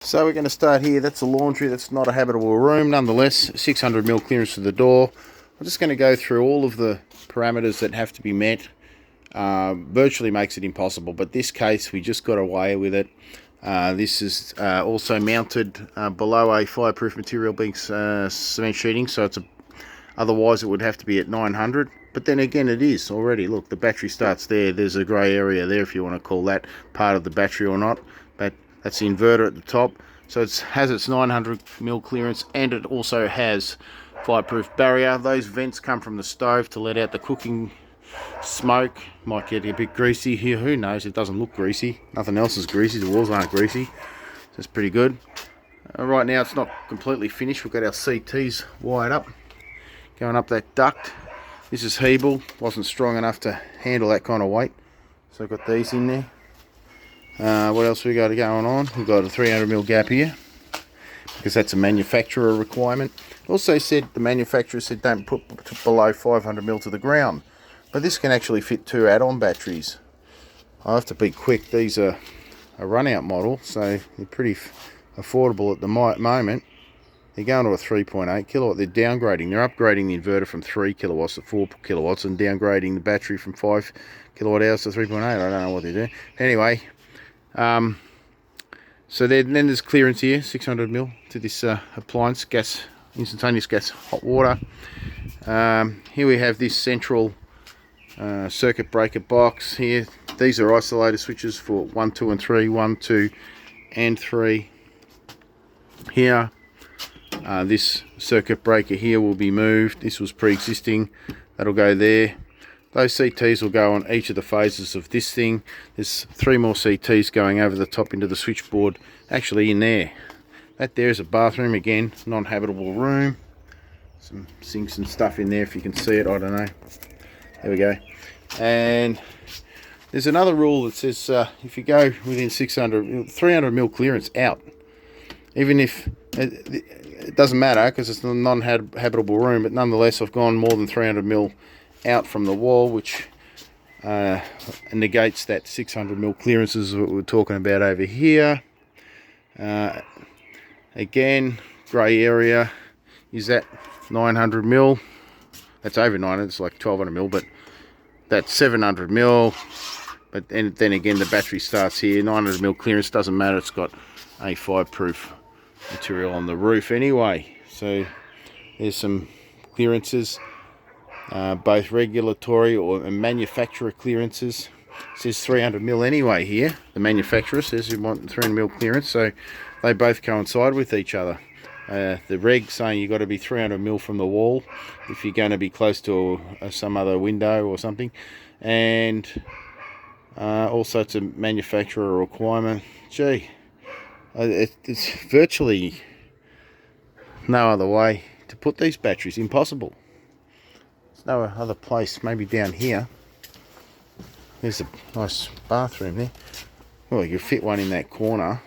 So we're going to start here. That's a laundry. That's not a habitable room. Nonetheless, 600mm clearance to the door. I'm just going to go through all of the parameters that have to be met. Virtually makes it impossible, but this case we just got away with it. This is also mounted below a fireproof material being cement sheeting, so otherwise it would have to be at 900. But then again, it is already. Look, the battery starts there. There's a grey area there if you want to call that part of the battery or not. But that's the inverter at the top. So it has its 900mm clearance, and it also has fireproof barrier. Those vents come from the stove to let out the cooking smoke. Might get a bit greasy here, who knows. It doesn't look greasy, nothing else is greasy, the walls aren't greasy, so it's pretty good. Right now it's not completely finished. We've got our CTs wired up, going up that duct. This is Hebel, wasn't strong enough to handle that kind of weight, so I've got these in there. What else we got going on? We've got a 300mm gap here, because that's a manufacturer requirement. Also said, the manufacturer said don't put below 500mm to the ground. But this can actually fit 2 add-on batteries. I have to be quick. These are a run-out model, so they're pretty affordable at the moment. They're going to a 3.8 kilowatt. They're downgrading. They're upgrading the inverter from 3 kilowatts to 4 kilowatts and downgrading the battery from 5 kilowatt hours to 3.8. I don't know what they're doing. Anyway, so then there's clearance here, 600mm to this appliance, gas, instantaneous gas, hot water. Here we have this central circuit breaker box here. These are isolator switches for 1, 2 and 3, 1, 2 and 3 here. This circuit breaker here will be moved. This was pre-existing, that'll go there. Those CTs will go on each of the phases of this thing. There's 3 more CTs going over the top into the switchboard, actually in there. That there is a bathroom, again, non-habitable room. Some sinks and stuff in there if you can see it, I don't know. There we go. And there's another rule that says if you go within 300mm clearance out, even if it doesn't matter because it's a non-habitable room, but nonetheless I've gone more than 300mm out from the wall, which negates that 600mm clearance is what we're talking about over here. Again, grey area is that 900mm. That's over 900, it's like 1200mm, but that's 700mm. But then again, the battery starts here. 900mm clearance, doesn't matter, it's got a fireproof material on the roof anyway. So there's some clearances, both regulatory or manufacturer clearances. It says 300mm anyway here. The manufacturer says you want 300mm clearance, so they both coincide with each other. The Regs saying you've got to be 300mm from the wall if you're going to be close to some other window or something, and also it's a manufacturer requirement. Gee, it's virtually no other way to put these batteries. Impossible. There's no other place. Maybe down here. There's a nice bathroom there. Well, you could fit one in that corner.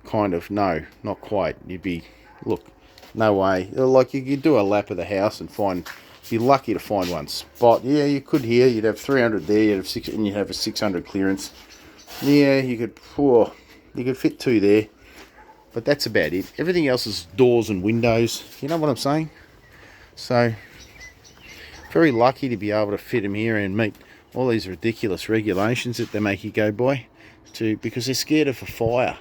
Kind of. No, not quite. You'd be, look, no way. Like you could do a lap of the house and be lucky to find one spot. Yeah, you could here. You'd have 300 there. You'd have 6, and you'd have a 600 clearance. Yeah, you could fit 2 there, but that's about it. Everything else is doors and windows. You know what I'm saying? So very lucky to be able to fit them here and meet all these ridiculous regulations that they make you go by, because they're scared of a fire.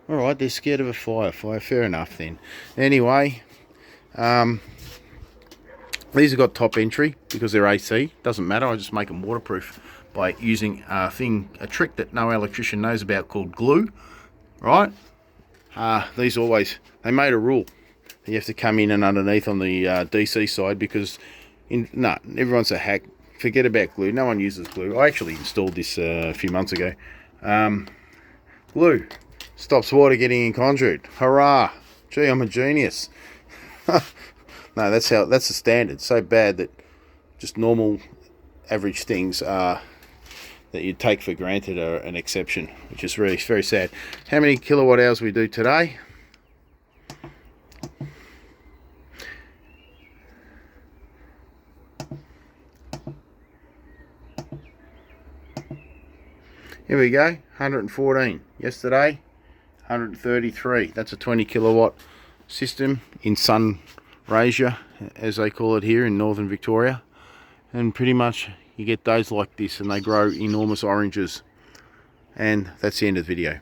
Alright, they're scared of a fire. Fair enough then. Anyway, these have got top entry because they're AC. Doesn't matter, I just make them waterproof by using a trick that no electrician knows about called glue. Right? They made a rule. You have to come in and underneath on the DC side because, everyone's a hack. Forget about glue. No one uses glue. I actually installed this a few months ago. Glue stops water getting in conduit. Hurrah! Gee, I'm a genius. No, that's the standard. So bad that just normal, average things that you take for granted are an exception, which is really very sad. How many kilowatt hours we do today? Here we go, 114. Yesterday, 133. That's a 20 kilowatt system in Sunraysia, as they call it here in northern Victoria. And pretty much you get days like this and they grow enormous oranges. And that's the end of the video.